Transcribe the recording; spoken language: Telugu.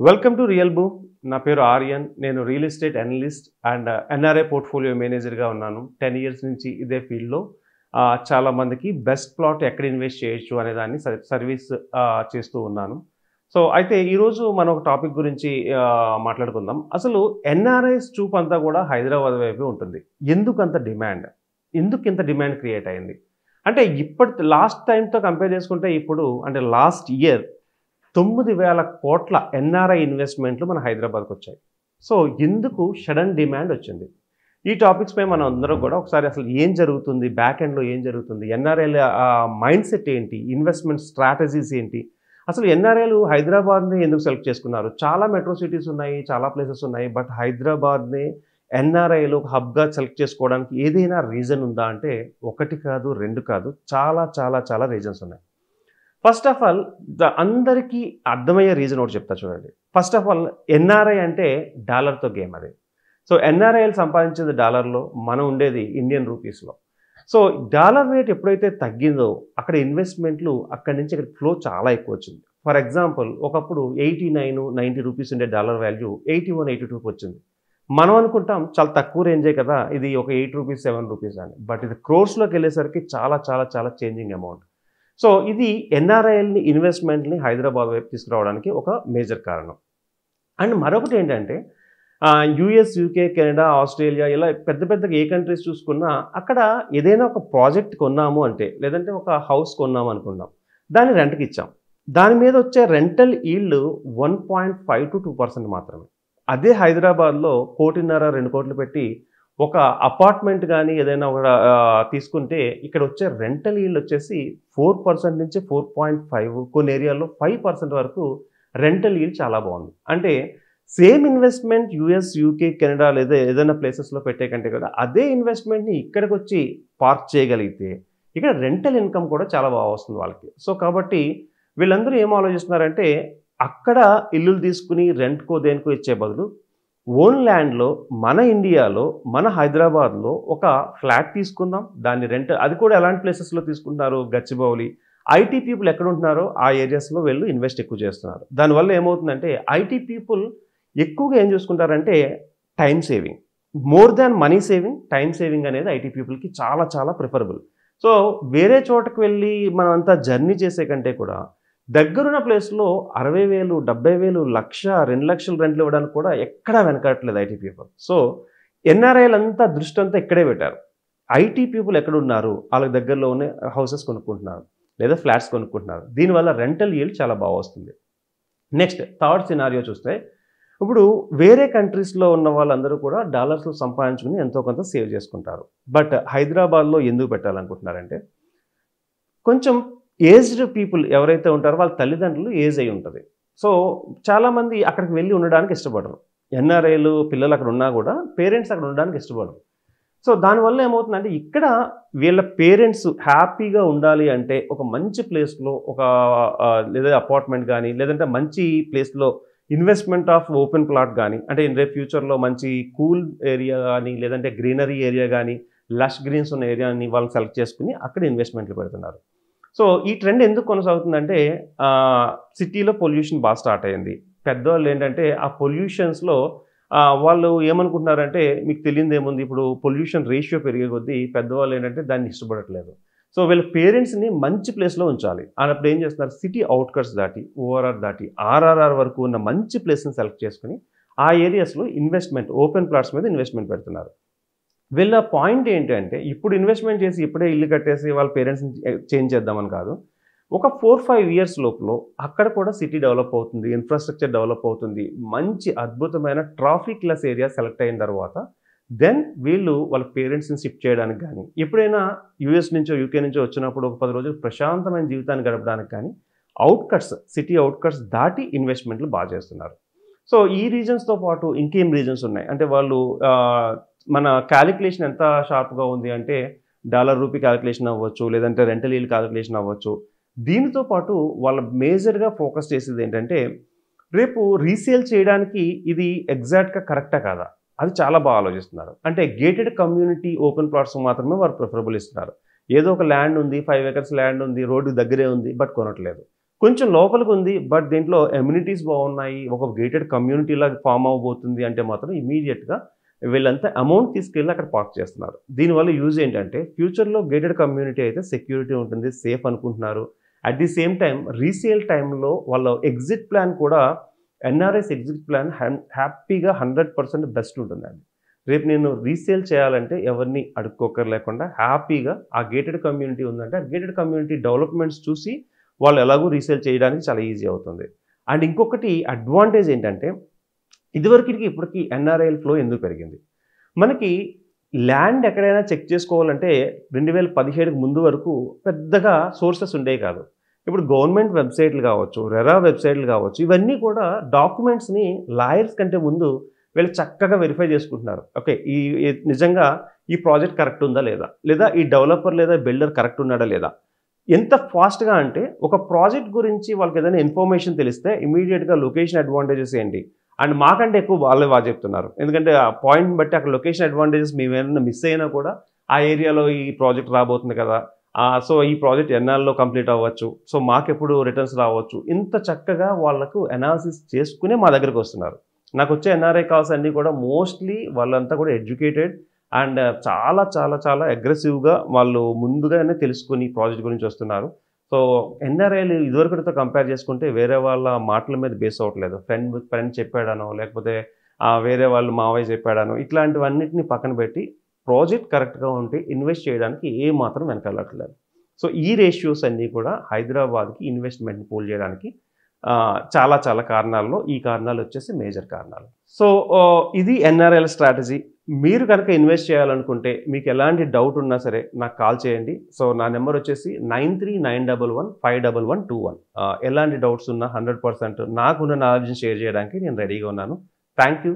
వెల్కమ్ టు రియల్ బూ. నా పేరు ఆర్యన్. నేను real estate analyst and NRI portfolio మేనేజర్గా ఉన్నాను. 10 ఇయర్స్ నుంచి ఇదే ఫీల్డ్లో చాలామందికి బెస్ట్ ప్లాట్ ఎక్కడ ఇన్వెస్ట్ చేయొచ్చు అనే దాన్ని సర్వీస్ చేస్తూ ఉన్నాను. సో అయితే ఈరోజు మనం ఒక టాపిక్ గురించి మాట్లాడుకుందాం. అసలు ఎన్ఆర్ఐస్ చూపు అంతా కూడా హైదరాబాద్ వైపే ఉంటుంది. ఎందుకు అంత డిమాండ్? ఎందుకు ఇంత డిమాండ్ క్రియేట్ అయింది? అంటే ఇప్పటి లాస్ట్ టైంతో కంపేర్ చేసుకుంటే ఇప్పుడు అంటే లాస్ట్ ఇయర్ 9,000 కోట్ల ఎన్ఆర్ఐ ఇన్వెస్ట్మెంట్లు మన హైదరాబాద్కి వచ్చాయి. సో ఎందుకు సడన్ డిమాండ్ వచ్చింది? ఈ టాపిక్స్పై మనం అందరం కూడా ఒకసారి అసలు ఏం జరుగుతుంది, బ్యాక్ ఎండ్లో ఏం జరుగుతుంది, ఎన్ఆర్ఐల మైండ్ సెట్ ఏంటి, ఇన్వెస్ట్మెంట్ స్ట్రాటజీస్ ఏంటి, అసలు ఎన్ఆర్ఐలు హైదరాబాద్ని ఎందుకు సెలెక్ట్ చేసుకున్నారు? చాలా మెట్రో సిటీస్ ఉన్నాయి, చాలా ప్లేసెస్ ఉన్నాయి, బట్ హైదరాబాద్ని ఎన్ఆర్ఐలు ఒక హబ్గా సెలెక్ట్ చేసుకోవడానికి ఏదైనా రీజన్ ఉందా అంటే ఒకటి కాదు, రెండు కాదు, చాలా చాలా చాలా రీజన్స్ ఉన్నాయి. ఫస్ట్ ఆఫ్ ఆల్ అందరికీ అర్థమయ్యే రీజన్ ఒకటి చెప్తా చూడండి. ఫస్ట్ ఆఫ్ ఆల్ ఎన్ఆర్ఐ అంటే డాలర్తో గేమ్ అది. సో ఎన్ఆర్ఐలు సంపాదించేది డాలర్లో, మనం ఉండేది ఇండియన్ రూపీస్లో. సో డాలర్ రేట్ ఎప్పుడైతే తగ్గిందో అక్కడ ఇన్వెస్ట్మెంట్లు అక్కడి నుంచి ఇక్కడ ఫ్లో చాలా ఎక్కువ వచ్చింది. ఫర్ ఎగ్జాంపుల్ ఒకప్పుడు 89-90 రూపీస్ ఉండే డాలర్ వాల్యూ 81-82 వచ్చింది. మనం అనుకుంటాం చాలా తక్కువ రేంజే కదా, ఇది ఒక 8 రూపీస్ 7 రూపీస్ అని. బట్ ఇది క్రోర్స్లోకి వెళ్ళేసరికి చాలా చాలా చాలా చేంజింగ్ అమౌంట్. సో ఇది ఎన్ఆర్ఐల్ని ఇన్వెస్ట్మెంట్ని హైదరాబాద్ వైపు తీసుకురావడానికి ఒక మేజర్ కారణం. అండ్ మరొకటి ఏంటంటే యూఎస్, యూకే, కెనడా, ఆస్ట్రేలియా ఇలా పెద్ద పెద్దగా ఏ కంట్రీస్ చూసుకున్నా అక్కడ ఏదైనా ఒక ప్రాజెక్ట్ కొన్నాము అంటే, లేదంటే ఒక హౌస్ కొన్నాము అనుకున్నాం, దాన్ని రెంట్కి ఇచ్చాం, దాని మీద వచ్చే రెంటల్ ఈల్డ్ 1.5-2% మాత్రమే. అదే హైదరాబాద్లో 1.5-2 కోట్లు పెట్టి ఒక అపార్ట్మెంట్ కానీ ఏదైనా ఒక తీసుకుంటే ఇక్కడ వచ్చే రెంటల్ ఈల్డ్ వచ్చేసి 4% నుంచి 4.5, కొన్ని ఏరియాల్లో 5% వరకు రెంటల్ ఈల్డ్ చాలా బాగుంది. అంటే same investment US, UK, Canada లేదా ఏదైనా ప్లేసెస్లో పెట్టే కంటే కూడా అదే ఇన్వెస్ట్మెంట్ని ఇక్కడికి వచ్చి పార్క్ చేయగలిగితే ఇక్కడ రెంటల్ ఇన్కమ్ కూడా చాలా బాగా వస్తుంది వాళ్ళకి. సో కాబట్టి వీళ్ళందరూ ఏం ఆలోచిస్తున్నారంటే అక్కడ ఇల్లులు తీసుకుని రెంట్కో దేనికో ఇచ్చే బదులు ఓన్ ల్యాండ్లో మన ఇండియాలో మన హైదరాబాద్లో ఒక ఫ్లాట్ తీసుకుందాం, దాన్ని రెంట్, అది కూడా ఎలాంటి ప్లేసెస్లో తీసుకుంటున్నారు, గచ్చిబౌలి, ఐటీ పీపుల్ ఎక్కడ ఉంటున్నారో ఆ ఏరియాస్లో వీళ్ళు ఇన్వెస్ట్ ఎక్కువ చేస్తున్నారు. దానివల్ల ఏమవుతుందంటే ఐటీ పీపుల్ ఎక్కువగా ఏం చూసుకుంటారంటే time saving, more than money saving, time saving అనేది ఐటీ పీపుల్కి చాలా చాలా ప్రిఫరబుల్. సో వేరే చోటకు వెళ్ళి మనం అంతా జర్నీ చేసే కంటే కూడా దగ్గరున్న ప్లేస్లో 60,000, 70,000, 1,00,000, 2 లక్షలు రెంట్లు ఇవ్వడానికి కూడా ఎక్కడా వెనకట్లేదు ఐటీ పీపుల్. సో ఎన్ఆర్ఐలు అంతా దృష్టి అంతా ఇక్కడే పెట్టారు. ఐటీ పీపుల్ ఎక్కడున్నారు వాళ్ళకి దగ్గరలో ఉన్న హౌసెస్ కొనుక్కుంటున్నారు లేదా ఫ్లాట్స్ కొనుక్కుంటున్నారు. దీనివల్ల రెంటల్ ఈల్డ్ చాలా బాగా వస్తుంది. నెక్స్ట్ థర్డ్ సినారియో చూస్తే ఇప్పుడు వేరే కంట్రీస్లో ఉన్న వాళ్ళందరూ కూడా డాలర్స్ సంపాదించుకుని ఎంతో కొంత సేవ్ చేసుకుంటారు. బట్ హైదరాబాద్లో ఎందుకు పెట్టాలనుకుంటున్నారంటే కొంచెం ఏజ్డ్ పీపుల్ ఎవరైతే ఉంటారో వాళ్ళ తల్లిదండ్రులు ఏజ్ అయి ఉంటుంది. సో చాలామంది అక్కడికి వెళ్ళి ఉండడానికి ఇష్టపడరు. ఎన్ఆర్ఐలు పిల్లలు అక్కడ ఉన్నా కూడా పేరెంట్స్ అక్కడ ఉండడానికి ఇష్టపడరు. సో దానివల్ల ఏమవుతుందంటే ఇక్కడ వీళ్ళ పేరెంట్స్ హ్యాపీగా ఉండాలి అంటే ఒక మంచి ప్లేస్లో ఒక లేదా అపార్ట్మెంట్ కానీ లేదంటే మంచి ప్లేస్లో ఇన్వెస్ట్మెంట్ ఆఫ్ ఓపెన్ ప్లాట్ కానీ, అంటే రేపు ఫ్యూచర్లో మంచి కూల్ ఏరియా కానీ లేదంటే గ్రీనరీ ఏరియా కానీ లష్ గ్రీన్స్ ఉన్న ఏరియాని వాళ్ళు సెలెక్ట్ చేసుకుని అక్కడ ఇన్వెస్ట్మెంట్లు పెడుతున్నారు. సో ఈ ట్రెండ్ ఎందుకు కొనసాగుతుందంటే సిటీలో పొల్యూషన్ బాగా స్టార్ట్ అయ్యింది. పెద్దవాళ్ళు ఏంటంటే ఆ పొల్యూషన్స్లో వాళ్ళు ఏమనుకుంటున్నారంటే మీకు తెలియదు ఏముంది, ఇప్పుడు పొల్యూషన్ రేషియో పెరిగే కొద్దీ పెద్దవాళ్ళు ఏంటంటే దాన్ని ఇష్టపడట్లేదు. సో వీళ్ళ పేరెంట్స్ని మంచి ప్లేస్లో ఉంచాలి అన్నప్పుడు ఏం చేస్తున్నారు, సిటీ అవుట్కట్స్ దాటి ఓఆర్ఆర్ దాటి ఆర్ఆర్ఆర్ వరకు ఉన్న మంచి ప్లేస్ని సెలెక్ట్ చేసుకుని ఆ ఏరియాస్లో ఇన్వెస్ట్మెంట్ ఓపెన్ ప్లాట్స్ మీద ఇన్వెస్ట్మెంట్ పెడుతున్నారు. వీళ్ళ పాయింట్ ఏంటంటే ఇప్పుడు ఇన్వెస్ట్మెంట్ చేసి ఇప్పుడే ఇల్లు కట్టేసి వాళ్ళ పేరెంట్స్ని చేంజ్ చేద్దామని కాదు, ఒక 4-5 ఇయర్స్ లోపల అక్కడ కూడా సిటీ డెవలప్ అవుతుంది, ఇన్ఫ్రాస్ట్రక్చర్ డెవలప్ అవుతుంది, మంచి అద్భుతమైన ట్రాఫిక్ లెస్ ఏరియా సెలెక్ట్ అయిన తర్వాత దెన్ వీళ్ళు వాళ్ళ పేరెంట్స్ని షిఫ్ట్ చేయడానికి కానీ ఎప్పుడైనా యూఎస్ నుంచో యూకే నుంచో వచ్చినప్పుడు ఒక 10 రోజులు ప్రశాంతమైన జీవితాన్ని గడపడానికి కానీ అవుట్కట్స్ సిటీ అవుట్కట్స్ దాటి ఇన్వెస్ట్మెంట్లు బాగా చేస్తున్నారు. సో ఈ రీజన్స్తో పాటు ఇంకేం రీజన్స్ ఉన్నాయి అంటే వాళ్ళు మన క్యాలిక్యులేషన్ ఎంత షార్ప్గా ఉంది అంటే డాలర్ రూపీ క్యాలిక్యులేషన్ అవ్వచ్చు, లేదంటే రెంటల్ ఈల్డ్ క్యాలిక్యులేషన్ అవ్వచ్చు. దీనితో పాటు వాళ్ళ మేజర్గా ఫోకస్ చేసేది ఏంటంటే రేపు రీసేల్ చేయడానికి ఇది ఎగ్జాక్ట్గా కరెక్టా కాదా, అది చాలా బాగా ఆలోచిస్తున్నారు. అంటే గేటెడ్ కమ్యూనిటీ ఓపెన్ ప్లాట్స్ మాత్రమే వారు ప్రిఫరబుల్ ఇస్తున్నారు. ఏదో ఒక ల్యాండ్ ఉంది, 5 acres ల్యాండ్ ఉంది, రోడ్డు దగ్గరే ఉంది, బట్ కొనట్లేదు. కొంచెం లోపలికి ఉంది. బట్ దీంట్లో ఎమ్యూనిటీస్ బాగున్నాయి. ఒక గేటెడ్ కమ్యూనిటీ లాగా ఫార్మ్ అవ్వబోతుంది అంటే మాత్రం ఇమ్మీడియట్‌గా వీళ్ళంతా అమౌంట్ తీసుకెళ్ళి అక్కడ పార్క్ చేస్తున్నారు. దీనివల్ల యూజ్ ఏంటంటే ఫ్యూచర్‌లో గేటెడ్ కమ్యూనిటీ అయితే సెక్యూరిటీ ఉంటుంది. సేఫ్ అనుకుంటున్నారు. At the same time resale టైమ్‌లో వాళ్ళ ఎగ్జిట్ ప్లాన్ కూడా ఎన్ఆర్ఎస్ ఎగ్జిట్ ప్లాన్ హ్యాపీగా 100% బెస్ట్ ఉంటుందండి. రేపు నేను రీసేల్ చేయాలంటే ఎవరిని అడుక్కోకర్ లేకుండా హ్యాపీగా ఆ గేటెడ్ కమ్యూనిటీ ఉందంటే ఆ గేటెడ్ కమ్యూనిటీ డెవలప్‌మెంట్స్ చూసి వాళ్ళు ఎలాగో రీసేల్ చేయడానికి చాలా ఈజీ అవుతుంది. అండ్ ఇంకొకటి అడ్వాంటేజ్ ఏంటంటే ఇదివరకిటికి ఇప్పటికి ఎన్ఆర్ఐఎల్ ఫ్లో ఎందుకు పెరిగింది? మనకి ల్యాండ్ ఎక్కడైనా చెక్ చేసుకోవాలంటే 2017కి ముందు వరకు పెద్దగా సోర్సెస్ ఉండేవి కాదు. ఇప్పుడు గవర్నమెంట్ వెబ్‌సైట్‌లు కావచ్చు, రెరా వెబ్‌సైట్‌లు కావచ్చు, ఇవన్నీ కూడా డాక్యుమెంట్స్‌ని లాయర్స్ కంటే ముందు వీళ్ళు చక్కగా వెరిఫై చేసుకుంటున్నారు. ఓకే. నిజంగా ఈ ప్రాజెక్ట్ కరెక్ట్ ఉందా లేదా? లేదా ఈ డెవలపర్ లేదా బిల్డర్ కరెక్ట్ ఉన్నాడా లేదా? ఎంత ఫాస్ట్‌గా అంటే ఒక ప్రాజెక్ట్ గురించి వాళ్ళకేదైనా ఇన్ఫర్మేషన్ తెలిస్తే ఇమ్మీడియేట్‌గా లొకేషన్ అడ్వాంటేజెస్ ఏంటి? అండ్ మాకంటే ఎక్కువ వాళ్ళే చెప్తున్నారు. ఎందుకంటే ఆ పాయింట్‌ని బట్టి అక్కడ లొకేషన్ అడ్వాంటేజెస్ మేమేమన్నా మిస్ అయినా కూడా ఆ ఏరియాలో ఈ ప్రాజెక్ట్ రాబోతుంది కదా! సో ఈ ప్రాజెక్ట్ ఎన్నాళ్ళలో కంప్లీట్ అవ్వచ్చు. సో మాకెప్పుడు రిటర్న్స్ రావచ్చు. ఇంత చక్కగా వాళ్ళకు అనాలిసిస్ చేసుకునే మా దగ్గరకొస్తున్నారు. నాకొచ్చే ఎన్ఆర్ఐ కాల్స్ అన్నీ కూడా మోస్ట్‌లీ వాళ్ళంతా కూడా ఎడ్యుకేటెడ్ అండ్ చాలా చాలా చాలా అగ్రెసివ్‌గా వాళ్ళు ముందుగానే తెలుసుకొని ప్రాజెక్ట్ గురించి వస్తున్నారు. సో ఎన్ఆర్ఐలు ఇదివరకటితో కంపేర్ చేసుకుంటే వేరే వాళ్ళ మాటల మీద బేస్ అవ్వట్లేదు. ఫ్రెండ్ చెప్పాడనో లేకపోతే వేరే వాళ్ళు మావయ్య చెప్పాడనో ఇట్లాంటివన్నిటిని పక్కన పెట్టి ప్రాజెక్ట్ కరెక్ట్‌గా ఉంటే ఇన్వెస్ట్ చేయడానికి ఏమాత్రం వెనకాడట్లేదు. సో ఈ రేషియోస్ అన్నీ కూడా హైదరాబాద్‌కి ఇన్వెస్ట్‌మెంట్‌ని పూల్ చేయడానికి చాలా చాలా కారణాల్లో ఈ కారణాలు వచ్చేసి మేజర్ కారణాలు. సో ఇది ఎన్ఆర్ఐల స్ట్రాటజీ. మీరు కనుక ఇన్వెస్ట్ చేయాలనుకుంటే మీకు ఎలాంటి డౌట్ ఉన్నా సరే నాకు కాల్ చేయండి. సో నా నెంబర్ వచ్చేసి 9391151121. ఎలాంటి డౌట్స్ ఉన్నా 100% నాకున్న నాలెడ్జ్‌ని షేర్ చేయడానికి నేను రెడీగా ఉన్నాను. Thank you.